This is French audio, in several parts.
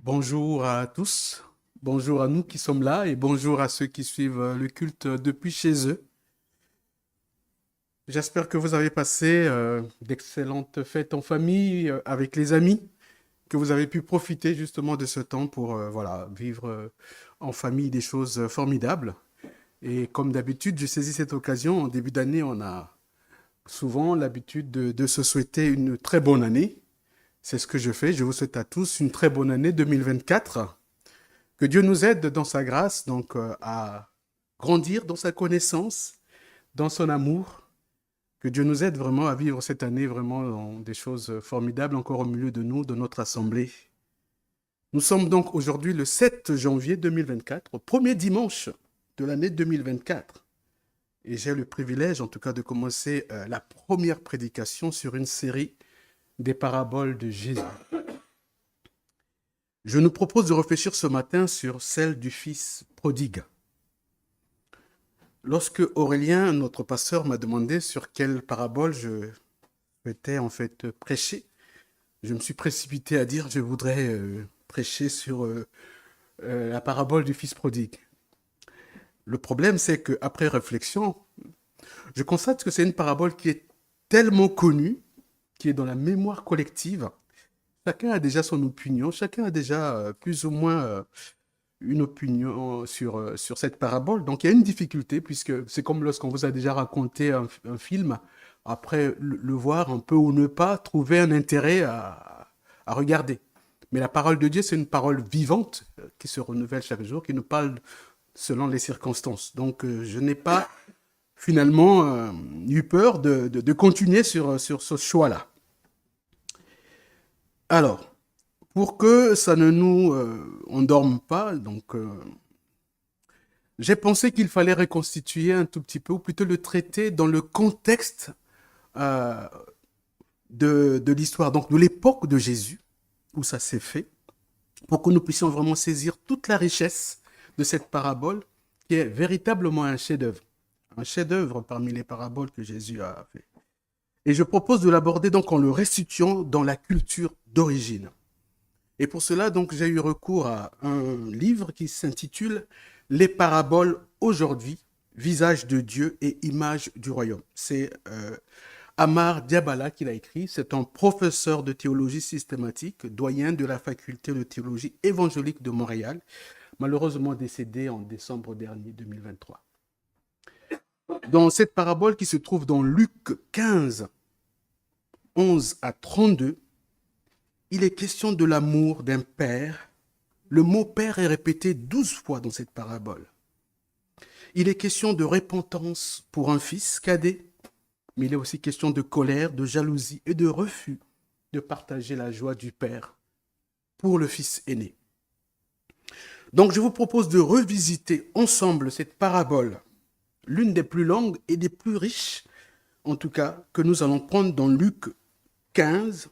Bonjour à tous, bonjour à nous qui sommes là et bonjour à ceux qui suivent le culte depuis chez eux. J'espère que vous avez passé d'excellentes fêtes en famille, avec les amis, que vous avez pu profiter justement de ce temps pour voilà, vivre en famille des choses formidables. Et comme d'habitude, je saisis cette occasion. En début d'année, on a souvent l'habitude de se souhaiter une très bonne année. C'est ce que je fais. Je vous souhaite à tous une très bonne année 2024. Que Dieu nous aide dans sa grâce, donc à grandir dans sa connaissance, dans son amour. Que Dieu nous aide vraiment à vivre cette année vraiment dans des choses formidables encore au milieu de nous, de notre assemblée. Nous sommes donc aujourd'hui le 7 janvier 2024, au premier dimanche de l'année 2024. Et j'ai le privilège, en tout cas, de commencer la première prédication sur une série des paraboles de Jésus. Je nous propose de réfléchir ce matin sur celle du Fils prodigue. Lorsque Aurélien, notre pasteur, m'a demandé sur quelle parabole je souhaitais en fait prêcher, je me suis précipité à dire je voudrais prêcher sur la parabole du Fils prodigue. Le problème, c'est qu'après réflexion, je constate que c'est une parabole qui est tellement connue, qui est dans la mémoire collective. Chacun a déjà son opinion, chacun a déjà plus ou moins une opinion sur cette parabole. Donc il y a une difficulté, puisque c'est comme lorsqu'on vous a déjà raconté un film, après le voir, on peut ou ne pas trouver un intérêt à regarder. Mais la parole de Dieu, c'est une parole vivante qui se renouvelle chaque jour, qui nous parle selon les circonstances. Donc je n'ai pas finalement eu peur de continuer sur ce choix-là. Alors, pour que ça ne nous endorme pas, donc j'ai pensé qu'il fallait reconstituer un tout petit peu, ou plutôt le traiter dans le contexte euh, de l'histoire, donc de l'époque de Jésus, où ça s'est fait, pour que nous puissions vraiment saisir toute la richesse de cette parabole, qui est véritablement un chef-d'œuvre. Un chef-d'œuvre parmi les paraboles que Jésus a fait. Et je propose de l'aborder donc en le restituant dans la culture d'origine. Et pour cela, donc, j'ai eu recours à un livre qui s'intitule Les paraboles aujourd'hui, visage de Dieu et image du royaume. C'est Amar Diabala qui l'a écrit. C'est un professeur de théologie systématique, doyen de la faculté de théologie évangélique de Montréal, malheureusement décédé en décembre dernier 2023. Dans cette parabole qui se trouve dans Luc 15, 11 à 32, il est question de l'amour d'un père. Le mot père est répété 12 fois dans cette parabole. Il est question de repentance pour un fils cadet, mais il est aussi question de colère, de jalousie et de refus de partager la joie du père pour le fils aîné. Donc je vous propose de revisiter ensemble cette parabole, l'une des plus longues et des plus riches, en tout cas, que nous allons prendre dans Luc 15,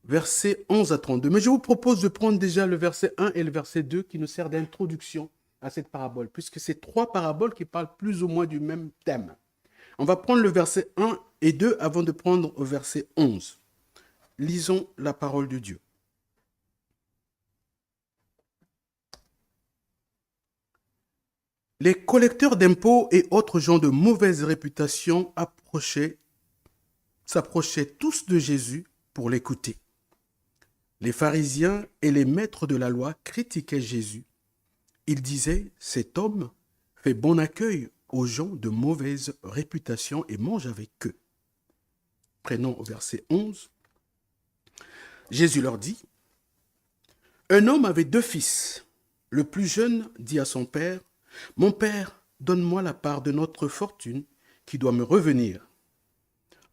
versets 11 à 32. Mais je vous propose de prendre déjà le verset 1 et le verset 2 qui nous sert d'introduction à cette parabole, puisque c'est trois paraboles qui parlent plus ou moins du même thème. On va prendre le verset 1 et 2 avant de prendre au verset 11. Lisons la parole de Dieu. Les collecteurs d'impôts et autres gens de mauvaise réputation s'approchaient tous de Jésus pour l'écouter. Les pharisiens et les maîtres de la loi critiquaient Jésus. Ils disaient, cet homme fait bon accueil aux gens de mauvaise réputation et mange avec eux. Prenons au verset 11. Jésus leur dit, un homme avait deux fils. Le plus jeune dit à son père, mon père, donne-moi la part de notre fortune qui doit me revenir.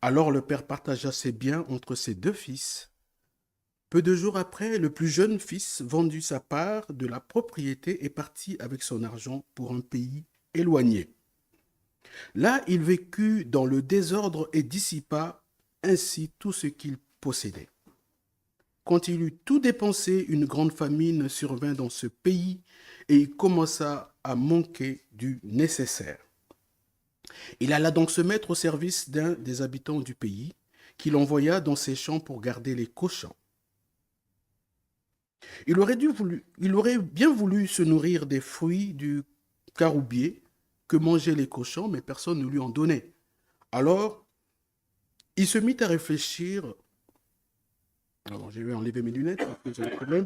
Alors le père partagea ses biens entre ses deux fils. Peu de jours après, le plus jeune fils vendit sa part de la propriété et partit avec son argent pour un pays éloigné. Là, il vécut dans le désordre et dissipa ainsi tout ce qu'il possédait. Quand il eut tout dépensé, une grande famine survint dans ce pays et il commença à manquer du nécessaire. Il alla donc se mettre au service d'un des habitants du pays, qu'il envoya dans ses champs pour garder les cochons. Il aurait bien voulu se nourrir des fruits du caroubier que mangeaient les cochons, mais personne ne lui en donnait. Alors, il se mit à réfléchir. Alors, je vais enlever mes lunettes parce que j'ai un problème.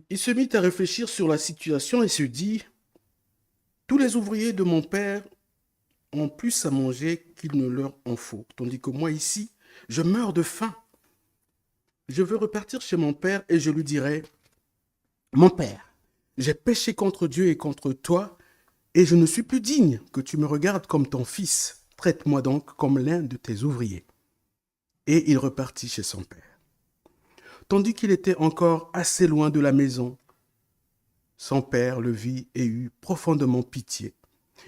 Il se mit à réfléchir sur la situation et se dit, tous les ouvriers de mon père ont plus à manger qu'il ne leur en faut, tandis que moi ici, je meurs de faim. Je veux repartir chez mon père et je lui dirai, mon père, j'ai péché contre Dieu et contre toi, et je ne suis plus digne que tu me regardes comme ton fils. Traite-moi donc comme l'un de tes ouvriers. Et il repartit chez son père. Tandis qu'il était encore assez loin de la maison, son père le vit et eut profondément pitié.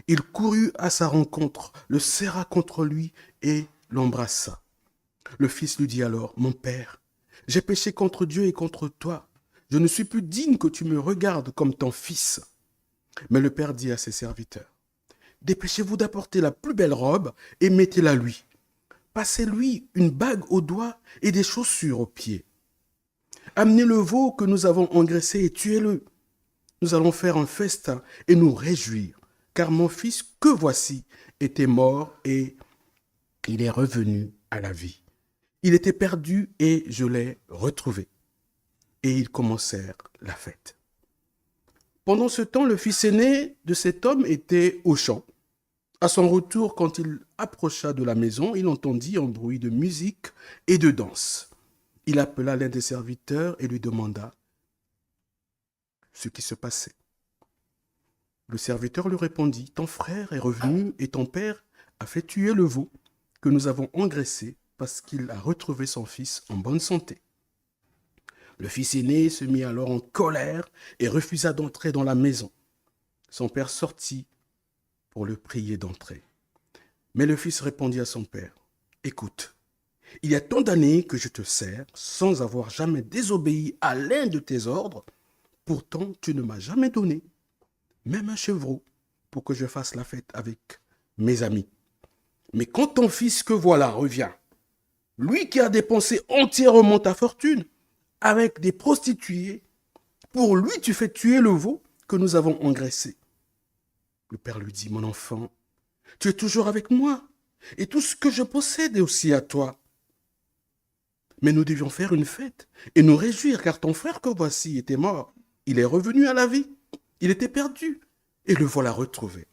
Il courut à sa rencontre, le serra contre lui et l'embrassa. Le fils lui dit alors, mon père, j'ai péché contre Dieu et contre toi. Je ne suis plus digne que tu me regardes comme ton fils. Mais le père dit à ses serviteurs, dépêchez-vous d'apporter la plus belle robe et mettez-la lui. Passez-lui une bague au doigt et des chaussures aux pieds. Amenez le veau que nous avons engraissé et tuez-le. Nous allons faire un festin et nous réjouir, car mon fils que voici était mort et il est revenu à la vie. Il était perdu et je l'ai retrouvé. Et ils commencèrent la fête. Pendant ce temps, le fils aîné de cet homme était au champ. À son retour, quand il approcha de la maison, il entendit un bruit de musique et de danse. Il appela l'un des serviteurs et lui demanda ce qui se passait. Le serviteur lui répondit, ton frère est revenu et ton père a fait tuer le veau que nous avons engraissé parce qu'il a retrouvé son fils en bonne santé. Le fils aîné se mit alors en colère et refusa d'entrer dans la maison. Son père sortit pour le prier d'entrer. Mais le fils répondit à son père, écoute, il y a tant d'années que je te sers sans avoir jamais désobéi à l'un de tes ordres, pourtant tu ne m'as jamais donné même un chevreau pour que je fasse la fête avec mes amis. Mais quand ton fils que voilà revient, lui qui a dépensé entièrement ta fortune avec des prostituées, pour lui tu fais tuer le veau que nous avons engraissé. Le père lui dit, mon enfant, tu es toujours avec moi, et tout ce que je possède est aussi à toi. Mais nous devions faire une fête et nous réjouir, car ton frère que voici était mort. Il est revenu à la vie. Il était perdu, et le voilà retrouvé.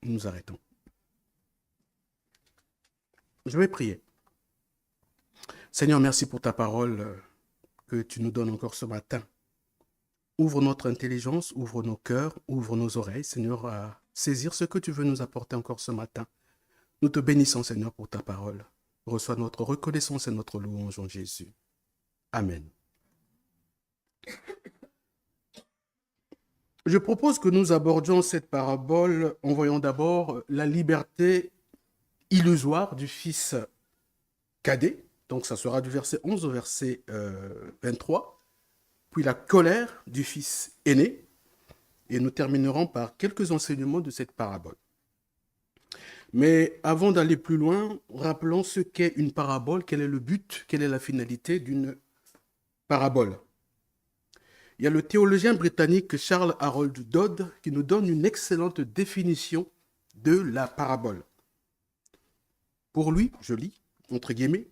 Nous nous arrêtons. Je vais prier. Seigneur, merci pour ta parole que tu nous donnes encore ce matin. Ouvre notre intelligence, ouvre nos cœurs, ouvre nos oreilles, Seigneur, à saisir ce que tu veux nous apporter encore ce matin. Nous te bénissons, Seigneur, pour ta parole. Reçois notre reconnaissance et notre louange en Jésus. Amen. Je propose que nous abordions cette parabole en voyant d'abord la liberté illusoire du fils cadet. Donc ça sera du verset 11 au verset 23. Puis la colère du fils aîné. Et nous terminerons par quelques enseignements de cette parabole. Mais avant d'aller plus loin, rappelons ce qu'est une parabole, quel est le but, quelle est la finalité d'une parabole. Il y a le théologien britannique Charles Harold Dodd qui nous donne une excellente définition de la parabole. Pour lui, je lis, entre guillemets,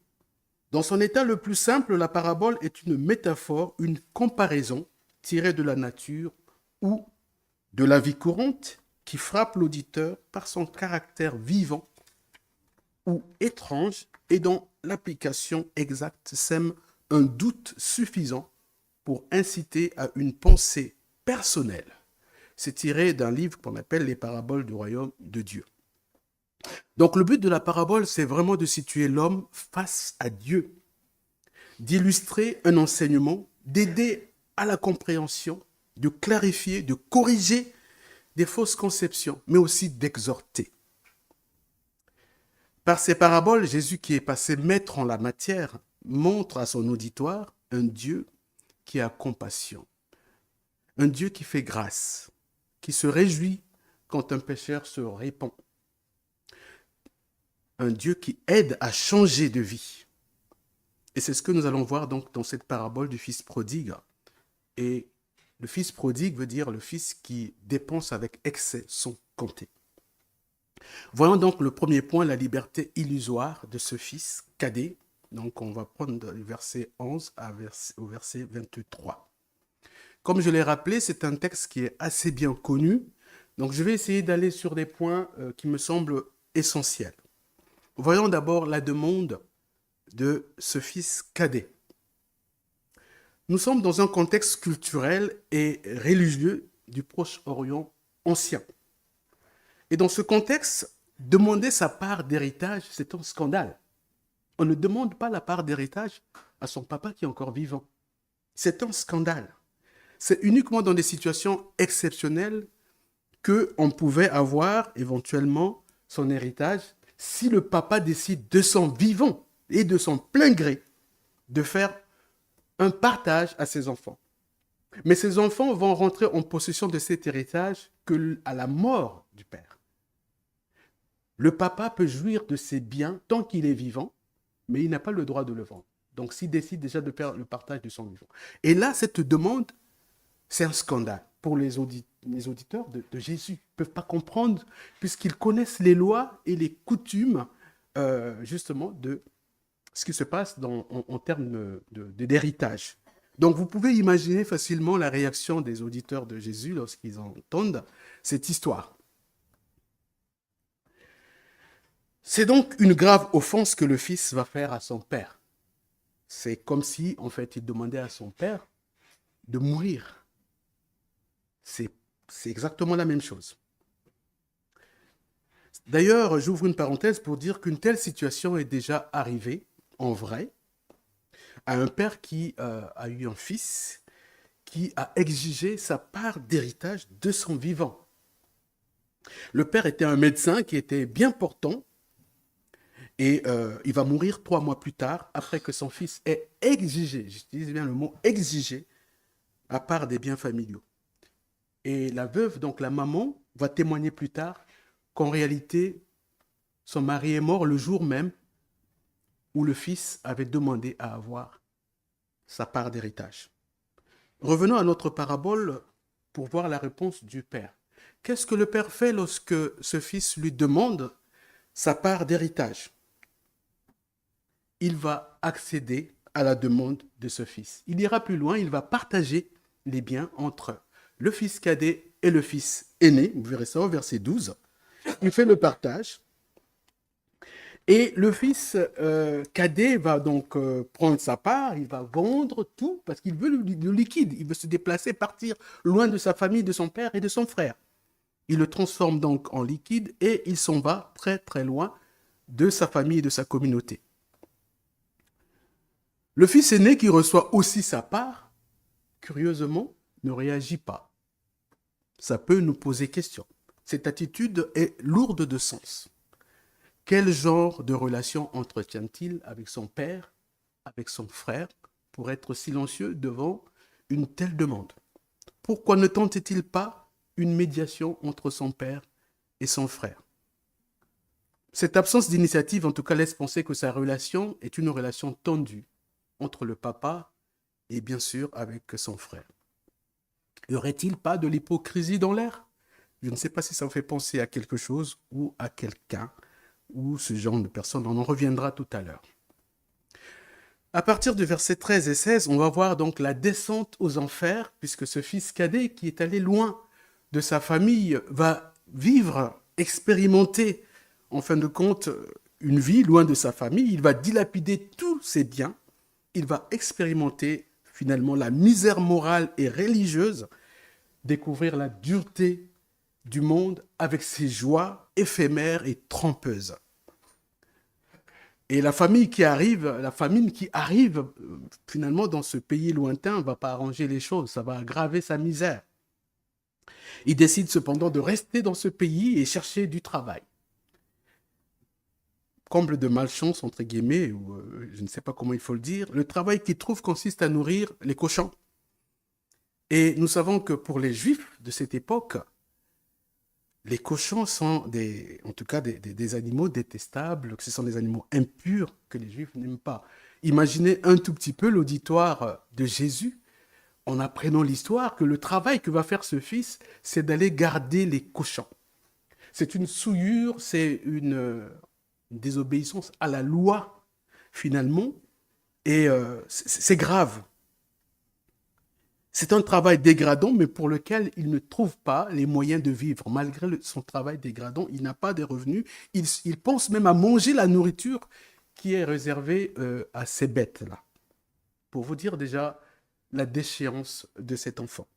dans son état le plus simple, la parabole est une métaphore, une comparaison tirée de la nature ou de la vie courante qui frappe l'auditeur par son caractère vivant ou étrange et dont l'application exacte sème un doute suffisant pour inciter à une pensée personnelle. C'est tiré d'un livre qu'on appelle Les paraboles du royaume de Dieu. Donc le but de la parabole, c'est vraiment de situer l'homme face à Dieu, d'illustrer un enseignement, d'aider à la compréhension, de clarifier, de corriger des fausses conceptions, mais aussi d'exhorter. Par ces paraboles, Jésus, qui est passé maître en la matière, montre à son auditoire un Dieu qui a compassion, un Dieu qui fait grâce, qui se réjouit quand un pécheur se répand, un Dieu qui aide à changer de vie. Et c'est ce que nous allons voir donc dans cette parabole du fils prodigue. Et le fils prodigue veut dire le fils qui dépense avec excès sans compter. Voyons donc le premier point, la liberté illusoire de ce fils cadet. Donc on va prendre le verset 11 au verset 23. Comme je l'ai rappelé, c'est un texte qui est assez bien connu. Donc je vais essayer d'aller sur des points qui me semblent essentiels. Voyons d'abord la demande de ce fils cadet. Nous sommes dans un contexte culturel et religieux du Proche-Orient ancien. Et dans ce contexte, demander sa part d'héritage, c'est un scandale. On ne demande pas la part d'héritage à son papa qui est encore vivant. C'est un scandale. C'est uniquement dans des situations exceptionnelles qu'on pouvait avoir éventuellement son héritage si le papa décide de son vivant et de son plein gré de faire un partage à ses enfants. Mais ces enfants vont rentrer en possession de cet héritage qu'à la mort du père. Le papa peut jouir de ses biens tant qu'il est vivant, mais il n'a pas le droit de le vendre. Donc s'il décide déjà de faire le partage de son vivant. Et là, cette demande, c'est un scandale pour les auditeurs de Jésus. Ils ne peuvent pas comprendre puisqu'ils connaissent les lois et les coutumes justement de ce qui se passe en termes d'héritage. Donc vous pouvez imaginer facilement la réaction des auditeurs de Jésus lorsqu'ils entendent cette histoire. C'est donc une grave offense que le fils va faire à son père. C'est comme si, en fait, il demandait à son père de mourir. C'est exactement la même chose. D'ailleurs, j'ouvre une parenthèse pour dire qu'une telle situation est déjà arrivée, en vrai, à un père qui a eu un fils qui a exigé sa part d'héritage de son vivant. Le père était un médecin qui était bien portant et il va mourir 3 mois plus tard après que son fils ait exigé, j'utilise bien le mot exigé, à part des biens familiaux. Et la veuve, donc la maman, va témoigner plus tard qu'en réalité, son mari est mort le jour même où le fils avait demandé à avoir sa part d'héritage. Revenons à notre parabole pour voir la réponse du père. Qu'est-ce que le père fait lorsque ce fils lui demande sa part d'héritage? Il va accéder à la demande de ce fils. Il ira plus loin, il va partager les biens entre le fils cadet et le fils aîné. Vous verrez ça au verset 12. Il fait le partage. Et le fils cadet va donc prendre sa part, il va vendre tout parce qu'il veut le liquide. Il veut se déplacer, partir loin de sa famille, de son père et de son frère. Il le transforme donc en liquide et il s'en va très très loin de sa famille et de sa communauté. Le fils aîné qui reçoit aussi sa part, curieusement, ne réagit pas. Ça peut nous poser question. Cette attitude est lourde de sens. Quel genre de relation entretient-il avec son père, avec son frère, pour être silencieux devant une telle demande? Pourquoi ne tente-t-il pas une médiation entre son père et son frère? Cette absence d'initiative, en tout cas, laisse penser que sa relation est une relation tendue entre le papa et bien sûr avec son frère. Y aurait-il pas de l'hypocrisie dans l'air? Je ne sais pas si ça vous fait penser à quelque chose ou à quelqu'un ou ce genre de personne. On en reviendra tout à l'heure. À partir du verset 13 et 16, on va voir donc la descente aux enfers, puisque ce fils cadet qui est allé loin de sa famille va vivre, expérimenter, en fin de compte, une vie loin de sa famille. Il va dilapider tous ses biens. Il va expérimenter finalement la misère morale et religieuse, découvrir la dureté du monde avec ses joies éphémères et trompeuses. Et la famine qui arrive finalement dans ce pays lointain ne va pas arranger les choses, ça va aggraver sa misère. Il décide cependant de rester dans ce pays et chercher du travail. Comble de malchance, entre guillemets, ou je ne sais pas comment il faut le dire, le travail qu'il trouve consiste à nourrir les cochons. Et nous savons que pour les Juifs de cette époque, les cochons sont en tout cas des animaux détestables, que ce sont des animaux impurs que les Juifs n'aiment pas. Imaginez un tout petit peu l'auditoire de Jésus en apprenant l'histoire que le travail que va faire ce fils, c'est d'aller garder les cochons. C'est une souillure, c'est une désobéissance à la loi, finalement, et c'est grave. C'est un travail dégradant, mais pour lequel il ne trouve pas les moyens de vivre. Malgré son travail dégradant, il n'a pas de revenus. Il pense même à manger la nourriture qui est réservée à ces bêtes-là. Pour vous dire déjà la déchéance de cet enfant.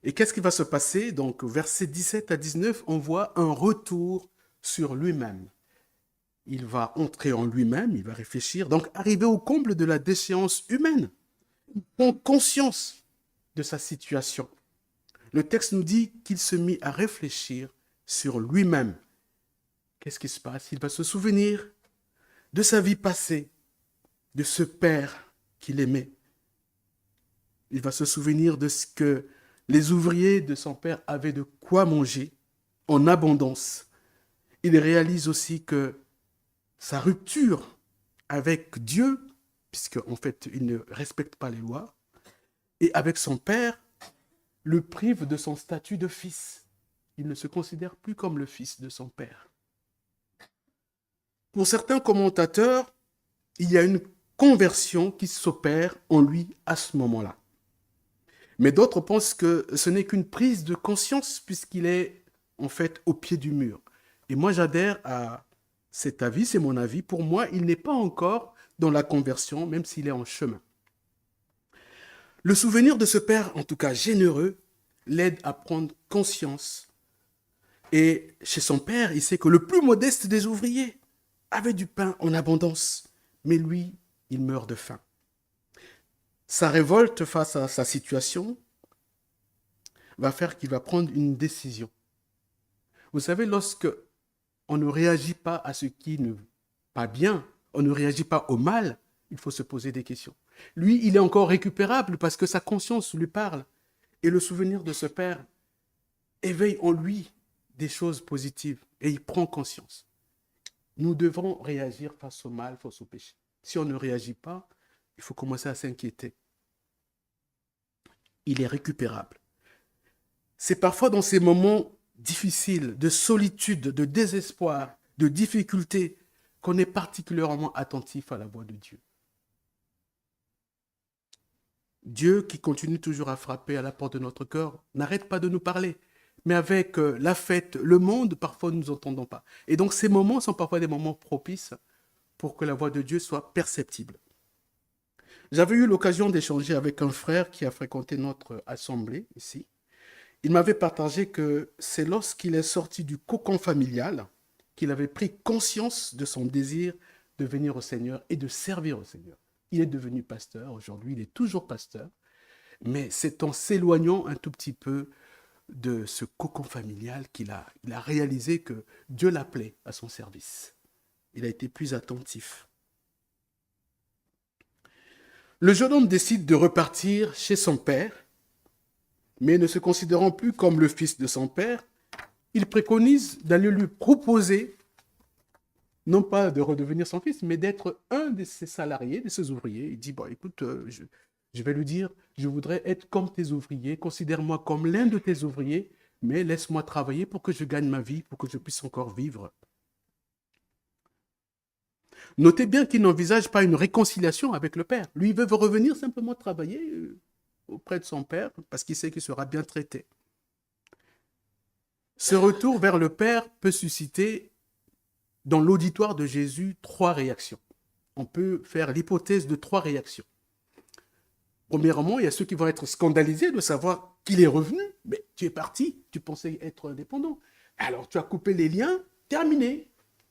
Et qu'est-ce qui va se passer? Donc, versets 17 à 19, on voit un retour sur lui-même. Il va entrer en lui-même, il va réfléchir. Donc, arriver au comble de la déchéance humaine. Il prend conscience de sa situation. Le texte nous dit qu'il se mit à réfléchir sur lui-même. Qu'est-ce qui se passe? Il va se souvenir de sa vie passée, de ce père qu'il aimait. Il va se souvenir de ce que les ouvriers de son père avaient de quoi manger en abondance. Il réalise aussi que sa rupture avec Dieu, puisque en fait il ne respecte pas les lois, et avec son père, le prive de son statut de fils. Il ne se considère plus comme le fils de son père. Pour certains commentateurs, il y a une conversion qui s'opère en lui à ce moment-là. Mais d'autres pensent que ce n'est qu'une prise de conscience puisqu'il est en fait au pied du mur. Et moi j'adhère à cet avis, c'est mon avis. Pour moi, il n'est pas encore dans la conversion, même s'il est en chemin. Le souvenir de ce père, en tout cas généreux, l'aide à prendre conscience. Et chez son père, il sait que le plus modeste des ouvriers avait du pain en abondance, mais lui, il meurt de faim. Sa révolte face à sa situation va faire qu'il va prendre une décision. Vous savez, lorsque on ne réagit pas à ce qui ne va pas bien, on ne réagit pas au mal, il faut se poser des questions. Lui, il est encore récupérable parce que sa conscience lui parle. Et le souvenir de ce père éveille en lui des choses positives et il prend conscience. Nous devons réagir face au mal, face au péché. Si on ne réagit pas, il faut commencer à s'inquiéter. Il est récupérable. C'est parfois dans ces moments difficiles, de solitude, de désespoir, de difficulté, qu'on est particulièrement attentif à la voix de Dieu. Dieu, qui continue toujours à frapper à la porte de notre cœur, n'arrête pas de nous parler. Mais avec la fête, le monde, parfois nous n'entendons pas. Et donc ces moments sont parfois des moments propices pour que la voix de Dieu soit perceptible. J'avais eu l'occasion d'échanger avec un frère qui a fréquenté notre assemblée ici. Il m'avait partagé que c'est lorsqu'il est sorti du cocon familial qu'il avait pris conscience de son désir de venir au Seigneur et de servir au Seigneur. Il est devenu pasteur, aujourd'hui il est toujours pasteur, mais c'est en s'éloignant un tout petit peu de ce cocon familial qu'il a réalisé que Dieu l'appelait à son service. Il a été plus attentif. Le jeune homme décide de repartir chez son père, mais ne se considérant plus comme le fils de son père, il préconise d'aller lui proposer, non pas de redevenir son fils, mais d'être un de ses salariés, de ses ouvriers. Il dit, bon, écoute, je vais lui dire, je voudrais être comme tes ouvriers, considère-moi comme l'un de tes ouvriers, mais laisse-moi travailler pour que je gagne ma vie, pour que je puisse encore vivre. Notez bien qu'il n'envisage pas une réconciliation avec le père. Lui, il veut revenir simplement travailler auprès de son père parce qu'il sait qu'il sera bien traité. Ce retour vers le père peut susciter dans l'auditoire de Jésus 3 réactions. On peut faire l'hypothèse de 3 réactions. Premièrement, il y a ceux qui vont être scandalisés de savoir qu'il est revenu. Mais tu es parti, tu pensais être indépendant. Alors tu as coupé les liens, terminé.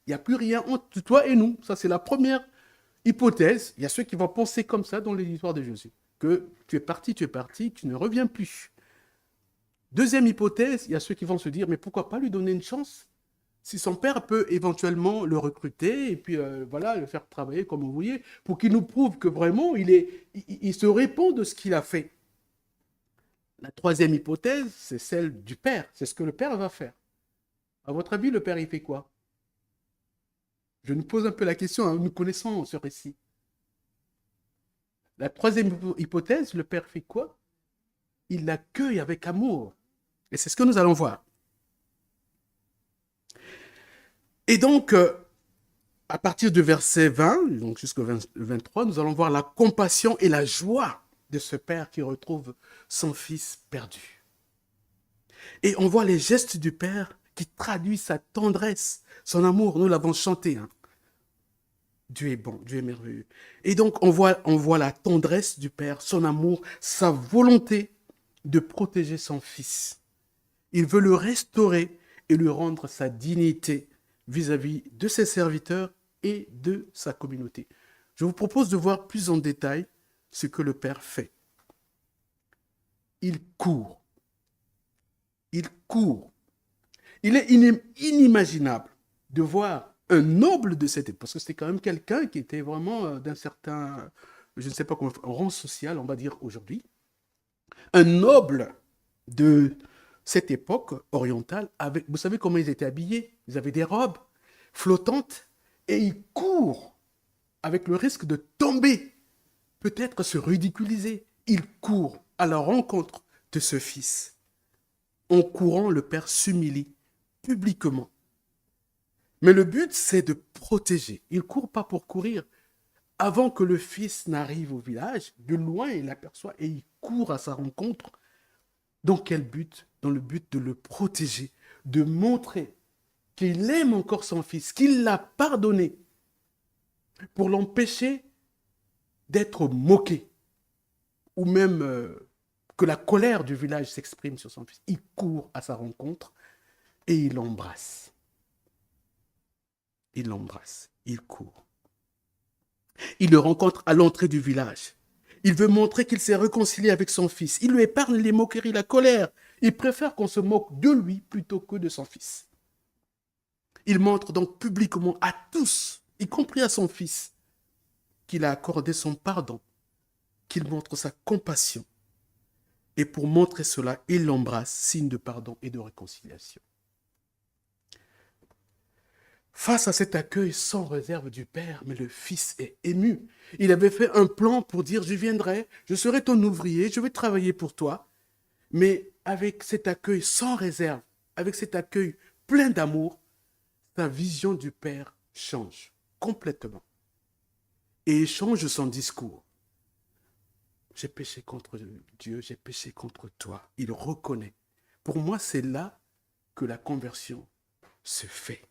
Il n'y a plus rien entre toi et nous. Ça, c'est la première hypothèse. Il y a ceux qui vont penser comme ça dans l'auditoire de Jésus. Que tu es parti, tu ne reviens plus. Deuxième hypothèse, il y a ceux qui vont se dire, mais pourquoi pas lui donner une chance? Si son père peut éventuellement le recruter et puis voilà, le faire travailler comme vous voyez, pour qu'il nous prouve que vraiment il se répand de ce qu'il a fait. La troisième hypothèse, c'est celle du père. C'est ce que le père va faire. À votre avis, le père, il fait quoi? Je nous pose un peu la question, hein, nous connaissons ce récit. La troisième hypothèse, le père fait quoi? Il l'accueille avec amour. Et c'est ce que nous allons voir. Et donc, à partir du verset 20, donc jusqu'au 23, nous allons voir la compassion et la joie de ce père qui retrouve son fils perdu. Et on voit les gestes du père qui traduisent sa tendresse, son amour. Nous l'avons chanté. Hein. Dieu est bon, Dieu est merveilleux. Et donc, on voit la tendresse du père, son amour, sa volonté de protéger son fils. Il veut le restaurer et lui rendre sa dignité vis-à-vis de ses serviteurs et de sa communauté. Je vous propose de voir plus en détail ce que le Père fait. Il court. Il court. Il est inimaginable de voir un noble de cette époque, parce que c'était quand même quelqu'un qui était vraiment d'un certain, je ne sais pas comment, rang social, on va dire aujourd'hui. Un noble de cette époque orientale, vous savez comment ils étaient habillés? Ils avaient des robes flottantes et ils courent avec le risque de tomber, peut-être se ridiculiser. Ils courent à la rencontre de ce fils. En courant, le père s'humilie publiquement. Mais le but, c'est de protéger. Il ne court pas pour courir. Avant que le fils n'arrive au village, de loin, il l'aperçoit et il court à sa rencontre. Dans quel but? Dans le but de le protéger, de montrer qu'il aime encore son fils, qu'il l'a pardonné, pour l'empêcher d'être moqué, ou même que la colère du village s'exprime sur son fils. Il court à sa rencontre et il l'embrasse. Il l'embrasse, il court. Il le rencontre à l'entrée du village. Il veut montrer qu'il s'est réconcilié avec son fils. Il lui épargne les moqueries, la colère. Il préfère qu'on se moque de lui plutôt que de son fils. Il montre donc publiquement à tous, y compris à son fils, qu'il a accordé son pardon, qu'il montre sa compassion. Et pour montrer cela, il l'embrasse, signe de pardon et de réconciliation. Face à cet accueil sans réserve du père, mais le fils est ému. Il avait fait un plan pour dire, je viendrai, je serai ton ouvrier, je vais travailler pour toi. Mais avec cet accueil sans réserve, avec cet accueil plein d'amour, sa vision du père change complètement. Et il change son discours. J'ai péché contre Dieu, j'ai péché contre toi. Il reconnaît. Pour moi, c'est là que la conversion se fait.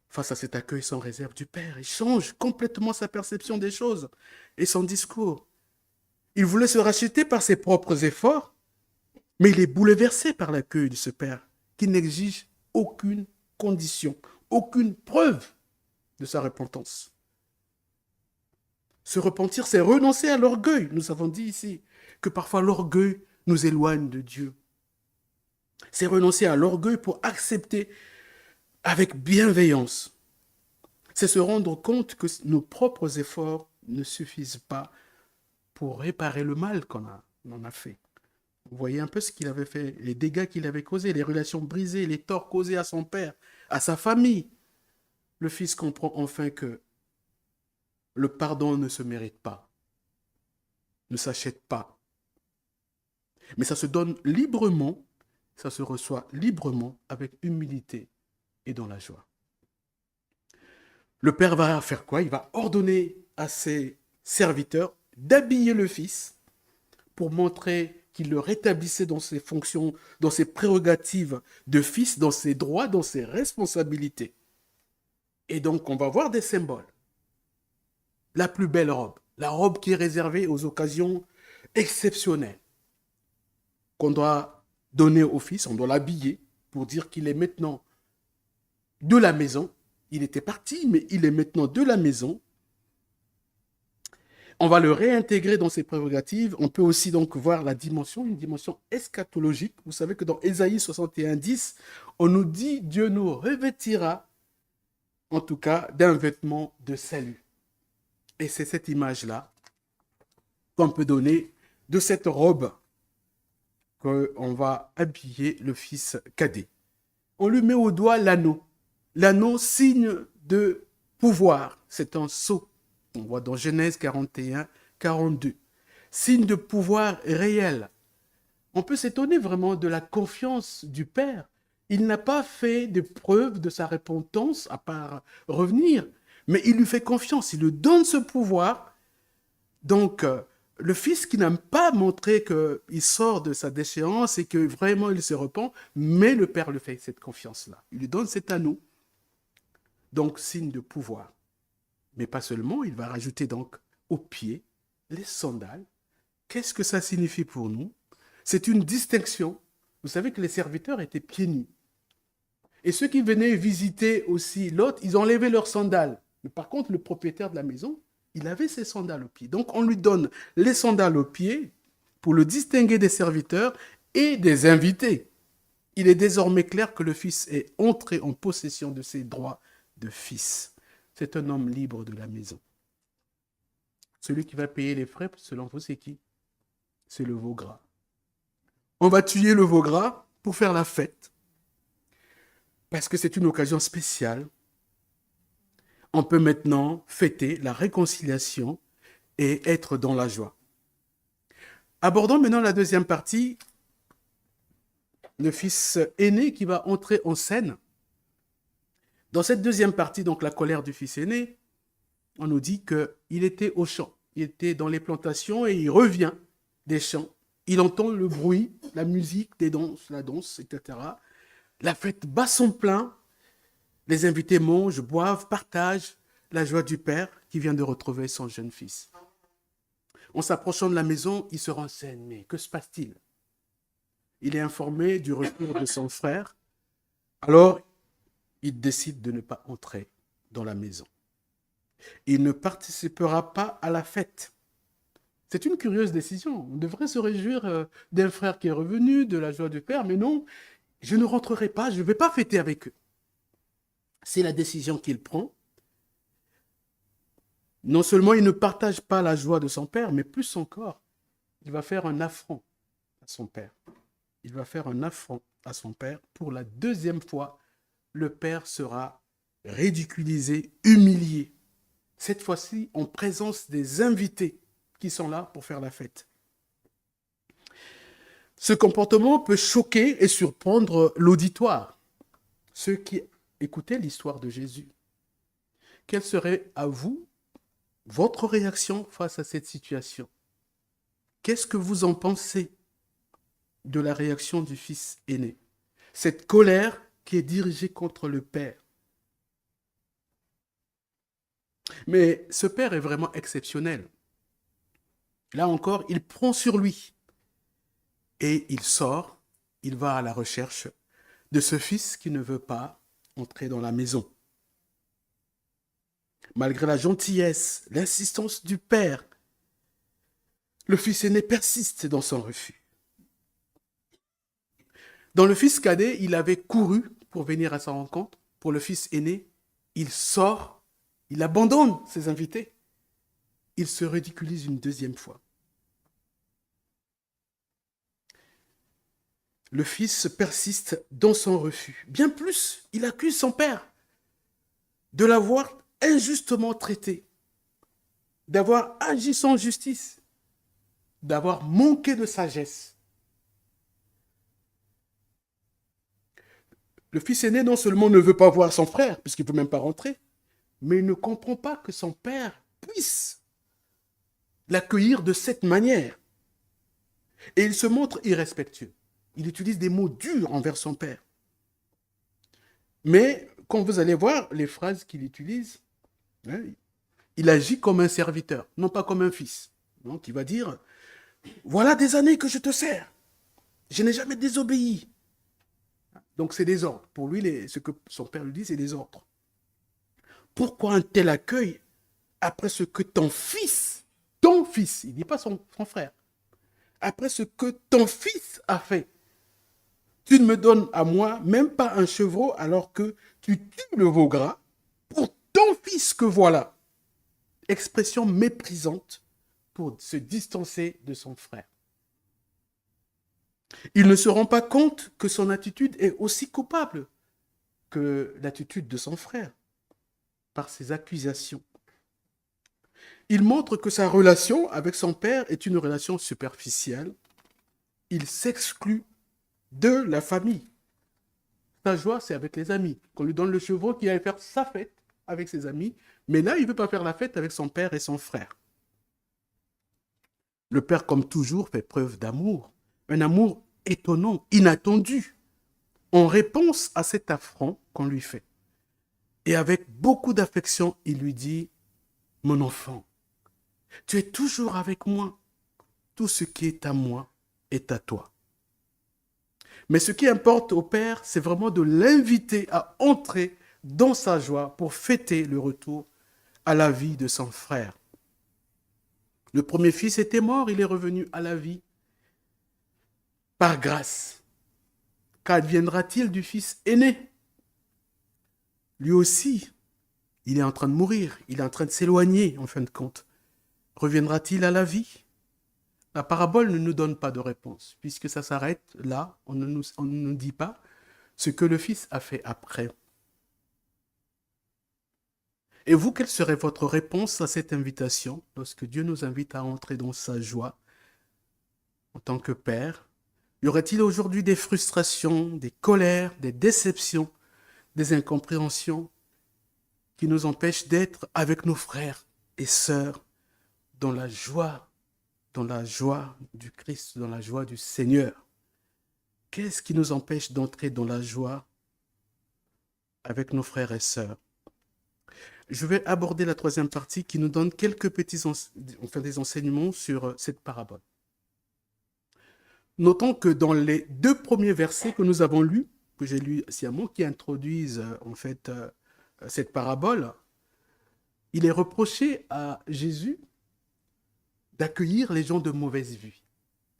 Face à cet accueil sans réserve du Père, il change complètement sa perception des choses et son discours. Il voulait se racheter par ses propres efforts, mais il est bouleversé par l'accueil de ce Père qui n'exige aucune condition, aucune preuve de sa repentance. Se repentir, c'est renoncer à l'orgueil. Nous avons dit ici que parfois l'orgueil nous éloigne de Dieu. C'est renoncer à l'orgueil pour accepter avec bienveillance. C'est se rendre compte que nos propres efforts ne suffisent pas pour réparer le mal qu'on en a fait. Vous voyez un peu ce qu'il avait fait, les dégâts qu'il avait causés, les relations brisées, les torts causés à son père, à sa famille. Le fils comprend enfin que le pardon ne se mérite pas, ne s'achète pas. Mais ça se donne librement, ça se reçoit librement, avec humilité et dans la joie. Le père va faire quoi? Il va ordonner à ses serviteurs d'habiller le fils pour montrer qu'il le rétablissait dans ses fonctions, dans ses prérogatives de fils, dans ses droits, dans ses responsabilités. Et donc, on va voir des symboles. La plus belle robe, la robe qui est réservée aux occasions exceptionnelles, qu'on doit donner au fils, on doit l'habiller pour dire qu'il est maintenant de la maison. Il était parti, mais il est maintenant de la maison. On va le réintégrer dans ses prérogatives. On peut aussi donc voir la dimension, une dimension eschatologique. Vous savez que dans Ésaïe 61, 10, on nous dit Dieu nous revêtira, en tout cas, d'un vêtement de salut. Et c'est cette image-là qu'on peut donner de cette robe qu'on va habiller le fils cadet. On lui met au doigt l'anneau. L'anneau, signe de pouvoir. C'est un sceau. On voit dans Genèse 41, 42. Signe de pouvoir réel. On peut s'étonner vraiment de la confiance du Père. Il n'a pas fait de preuve de sa repentance à part revenir, mais il lui fait confiance, il lui donne ce pouvoir. Donc, le Fils qui n'a pas montré qu'il sort de sa déchéance et que vraiment il se repent, mais le Père lui fait cette confiance-là. Il lui donne cet anneau, donc signe de pouvoir. Mais pas seulement, il va rajouter donc aux pieds les sandales. Qu'est-ce que ça signifie pour nous? C'est une distinction. Vous savez que les serviteurs étaient pieds nus. Et ceux qui venaient visiter aussi l'hôte, ils enlevaient leurs sandales. Mais par contre, le propriétaire de la maison, il avait ses sandales aux pieds. Donc on lui donne les sandales aux pieds pour le distinguer des serviteurs et des invités. Il est désormais clair que le Fils est entré en possession de ses droits de fils. C'est un homme libre de la maison. Celui qui va payer les frais, selon vous, c'est qui? C'est le veau gras. On va tuer le veau gras pour faire la fête. Parce que c'est une occasion spéciale. On peut maintenant fêter la réconciliation et être dans la joie. Abordons maintenant la deuxième partie, le fils aîné qui va entrer en scène. Dans cette deuxième partie, donc la colère du fils aîné, on nous dit qu'il était au champ. Il était dans les plantations et il revient des champs. Il entend le bruit, la musique, des danses, la danse, etc. La fête bat son plein. Les invités mangent, boivent, partagent la joie du père qui vient de retrouver son jeune fils. En s'approchant de la maison, il se renseigne. Mais que se passe-t-il? Il est informé du retour de son frère. Alors, il décide de ne pas entrer dans la maison. Il ne participera pas à la fête. C'est une curieuse décision. On devrait se réjouir d'un frère qui est revenu, de la joie du père, mais non, je ne rentrerai pas, je ne vais pas fêter avec eux. C'est la décision qu'il prend. Non seulement il ne partage pas la joie de son père, mais plus encore, il va faire un affront à son père. Il va faire un affront à son père. Pour la deuxième fois, le père sera ridiculisé, humilié. Cette fois-ci, en présence des invités qui sont là pour faire la fête. Ce comportement peut choquer et surprendre l'auditoire, ceux qui écoutaient l'histoire de Jésus. Quelle serait à vous votre réaction face à cette situation? Qu'est-ce que vous en pensez de la réaction du fils aîné? Cette colère qui est dirigée contre le père. Mais ce père est vraiment exceptionnel. Là encore, il prend sur lui et il sort, il va à la recherche de ce fils qui ne veut pas entrer dans la maison. Malgré la gentillesse, l'insistance du père, le fils aîné persiste dans son refus. Dans le fils cadet, il avait couru pour venir à sa rencontre. Pour le fils aîné, il sort, il abandonne ses invités. Il se ridiculise une deuxième fois. Le fils persiste dans son refus. Bien plus, il accuse son père de l'avoir injustement traité, d'avoir agi sans justice, d'avoir manqué de sagesse. Le fils aîné non seulement ne veut pas voir son frère, puisqu'il ne peut même pas rentrer, mais il ne comprend pas que son père puisse l'accueillir de cette manière. Et il se montre irrespectueux. Il utilise des mots durs envers son père. Mais quand vous allez voir les phrases qu'il utilise, hein, il agit comme un serviteur, non pas comme un fils. Donc il va dire, voilà des années que je te sers. Je n'ai jamais désobéi. Donc c'est des ordres. Pour lui, ce que son père lui dit, c'est des ordres. Pourquoi un tel accueil après ce que ton fils, il ne dit pas son frère, après ce que ton fils a fait? Tu ne me donnes à moi même pas un chevreau alors que tu tues le veau gras pour ton fils que voilà. Expression méprisante pour se distancer de son frère. Il ne se rend pas compte que son attitude est aussi coupable que l'attitude de son frère par ses accusations. Il montre que sa relation avec son père est une relation superficielle. Il s'exclut de la famille. Sa joie, c'est avec les amis. Qu'on lui donne le chevreau qui aille faire sa fête avec ses amis. Mais là, il ne veut pas faire la fête avec son père et son frère. Le père, comme toujours, fait preuve d'amour. Un amour étonnant, inattendu, en réponse à cet affront qu'on lui fait. Et avec beaucoup d'affection, il lui dit, mon enfant, tu es toujours avec moi. Tout ce qui est à moi est à toi. Mais ce qui importe au Père, c'est vraiment de l'inviter à entrer dans sa joie pour fêter le retour à la vie de son frère. Le premier fils était mort, il est revenu à la vie par grâce. Qu'adviendra-t-il du fils aîné? Lui aussi, il est en train de mourir, il est en train de s'éloigner en fin de compte. Reviendra-t-il à la vie? La parabole ne nous donne pas de réponse, puisque ça s'arrête là, on ne nous dit pas ce que le Fils a fait après. Et vous, quelle serait votre réponse à cette invitation, lorsque Dieu nous invite à entrer dans sa joie en tant que Père? Y aurait-il aujourd'hui des frustrations, des colères, des déceptions, des incompréhensions qui nous empêchent d'être avec nos frères et sœurs dans la joie du Christ, dans la joie du Seigneur? Qu'est-ce qui nous empêche d'entrer dans la joie avec nos frères et sœurs? Je vais aborder la troisième partie qui nous donne quelques des enseignements sur cette parabole. Notons que dans les deux premiers versets que nous avons lus, que j'ai lus sciemment, qui introduisent cette parabole, il est reproché à Jésus d'accueillir les gens de mauvaise vie.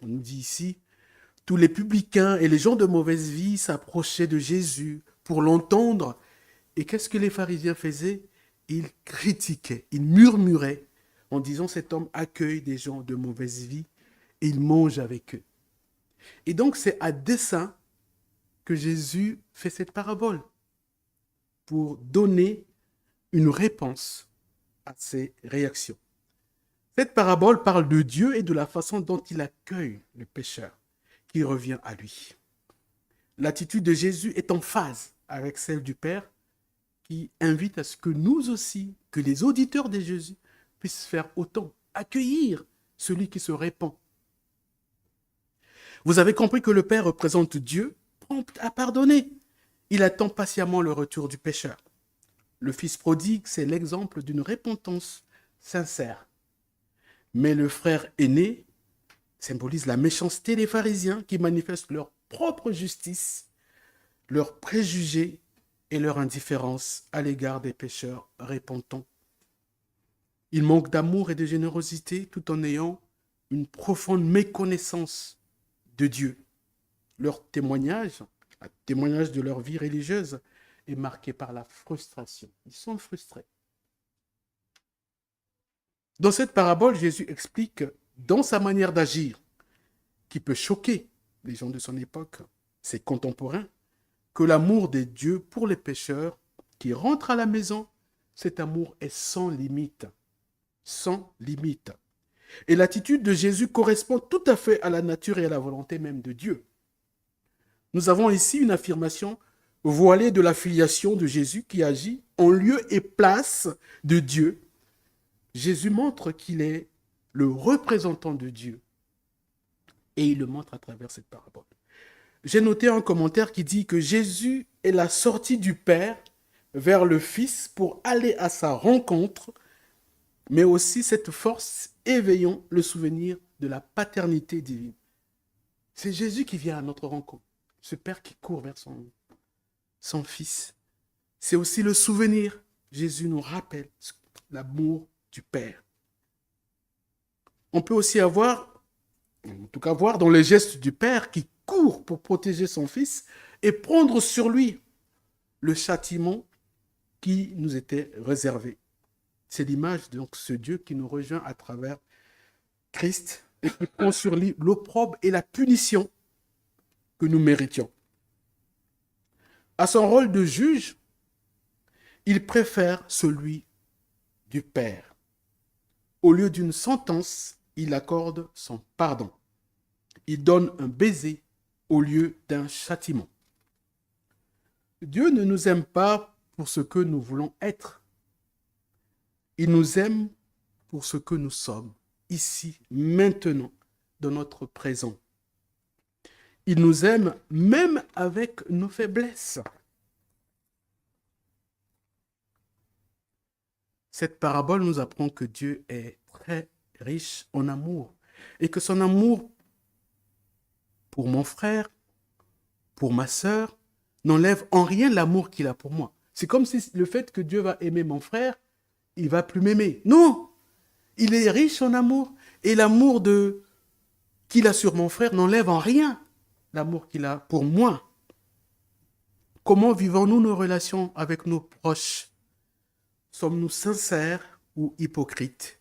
On nous dit ici, tous les publicains et les gens de mauvaise vie s'approchaient de Jésus pour l'entendre. Et qu'est-ce que les pharisiens faisaient? Ils critiquaient, ils murmuraient en disant cet homme accueille des gens de mauvaise vie et il mange avec eux. Et donc c'est à dessein que Jésus fait cette parabole pour donner une réponse à ces réactions. Cette parabole parle de Dieu et de la façon dont il accueille le pécheur qui revient à lui. L'attitude de Jésus est en phase avec celle du Père qui invite à ce que nous aussi, que les auditeurs de Jésus puissent faire autant, accueillir celui qui se répand. Vous avez compris que le Père représente Dieu, prompt à pardonner. Il attend patiemment le retour du pécheur. Le Fils prodigue, c'est l'exemple d'une repentance sincère. Mais le frère aîné symbolise la méchanceté des pharisiens qui manifestent leur propre justice, leurs préjugés et leur indifférence à l'égard des pécheurs repentants. Ils manquent d'amour et de générosité tout en ayant une profonde méconnaissance de Dieu. Leur témoignage, le témoignage de leur vie religieuse, est marqué par la frustration. Ils sont frustrés. Dans cette parabole, Jésus explique dans sa manière d'agir, qui peut choquer les gens de son époque, ses contemporains, que l'amour de Dieu pour les pécheurs qui rentrent à la maison, cet amour est sans limite. Sans limite. Et l'attitude de Jésus correspond tout à fait à la nature et à la volonté même de Dieu. Nous avons ici une affirmation voilée de la filiation de Jésus qui agit en lieu et place de Dieu. Jésus montre qu'il est le représentant de Dieu. Et il le montre à travers cette parabole. J'ai noté un commentaire qui dit que Jésus est la sortie du Père vers le Fils pour aller à sa rencontre, mais aussi cette force éveillant le souvenir de la paternité divine. C'est Jésus qui vient à notre rencontre, ce Père qui court vers son Fils. C'est aussi le souvenir. Jésus nous rappelle l'amour du Père. On peut aussi voir dans les gestes du Père qui court pour protéger son Fils et prendre sur lui le châtiment qui nous était réservé. C'est l'image de ce Dieu qui nous rejoint à travers Christ et qui prend sur lui l'opprobre et la punition que nous méritions. À son rôle de juge, il préfère celui du Père. Au lieu d'une sentence, il accorde son pardon. Il donne un baiser au lieu d'un châtiment. Dieu ne nous aime pas pour ce que nous voulons être. Il nous aime pour ce que nous sommes, ici, maintenant, dans notre présent. Il nous aime même avec nos faiblesses. Cette parabole nous apprend que Dieu est très riche en amour et que son amour pour mon frère, pour ma sœur, n'enlève en rien l'amour qu'il a pour moi. C'est comme si le fait que Dieu va aimer mon frère, il va plus m'aimer. Non, il est riche en amour et l'amour qu'il a sur mon frère n'enlève en rien l'amour qu'il a pour moi. Comment vivons-nous nos relations avec nos proches? Sommes-nous sincères ou hypocrites?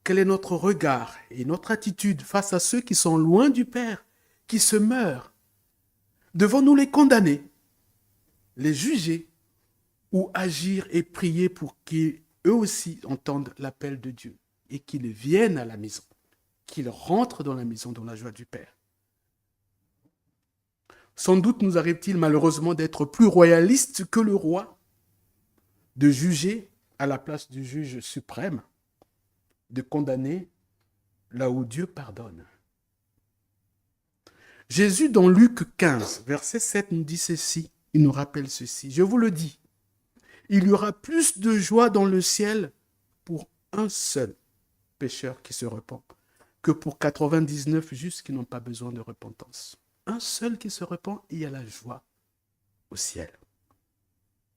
Quel est notre regard et notre attitude face à ceux qui sont loin du Père, qui se meurent? Devons-nous les condamner, les juger ou agir et prier pour qu'eux aussi entendent l'appel de Dieu et qu'ils viennent à la maison, qu'ils rentrent dans la maison dans la joie du Père? Sans doute nous arrive-t-il malheureusement d'être plus royalistes que le roi, de juger à la place du juge suprême, de condamner là où Dieu pardonne. Jésus, dans Luc 15, verset 7, nous dit ceci, il nous rappelle ceci. Je vous le dis, il y aura plus de joie dans le ciel pour un seul pécheur qui se repent que pour 99 justes qui n'ont pas besoin de repentance. Un seul qui se repent, et il y a la joie au ciel.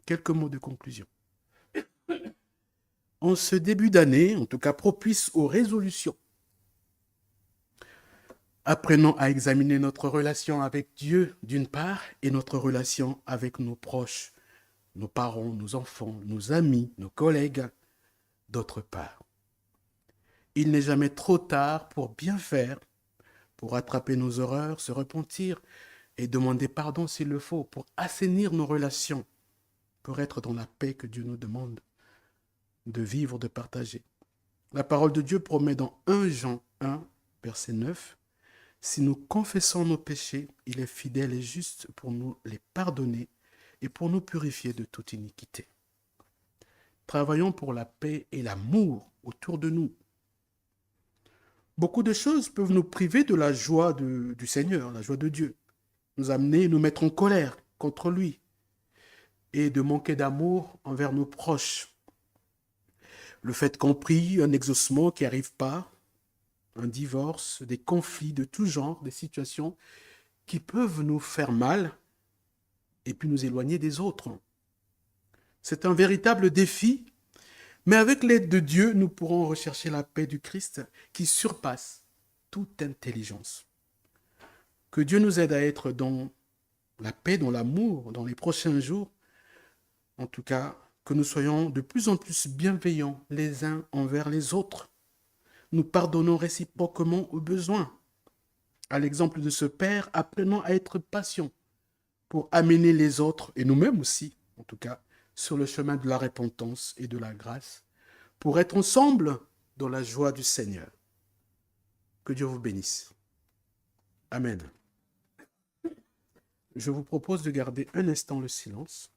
Quelques mots de conclusion. En ce début d'année, en tout cas propice aux résolutions, apprenons à examiner notre relation avec Dieu d'une part et notre relation avec nos proches, nos parents, nos enfants, nos amis, nos collègues d'autre part. Il n'est jamais trop tard pour bien faire, pour rattraper nos erreurs, se repentir et demander pardon s'il le faut, pour assainir nos relations, pour être dans la paix que Dieu nous demande de vivre, de partager. La parole de Dieu promet dans 1 Jean 1, verset 9, « Si nous confessons nos péchés, il est fidèle et juste pour nous les pardonner et pour nous purifier de toute iniquité. » Travaillons pour la paix et l'amour autour de nous. Beaucoup de choses peuvent nous priver de la joie du Seigneur, la joie de Dieu, nous amener, nous mettre en colère contre lui et de manquer d'amour envers nos proches. Le fait compris, un exaucement qui n'arrive pas, un divorce, des conflits de tout genre, des situations qui peuvent nous faire mal et puis nous éloigner des autres. C'est un véritable défi, mais avec l'aide de Dieu, nous pourrons rechercher la paix du Christ qui surpasse toute intelligence. Que Dieu nous aide à être dans la paix, dans l'amour, dans les prochains jours. En tout cas, que nous soyons de plus en plus bienveillants les uns envers les autres. Nous pardonnons réciproquement aux besoins. À l'exemple de ce Père, apprenons à être patients pour amener les autres, et nous-mêmes aussi, en tout cas, sur le chemin de la repentance et de la grâce, pour être ensemble dans la joie du Seigneur. Que Dieu vous bénisse. Amen. Je vous propose de garder un instant le silence.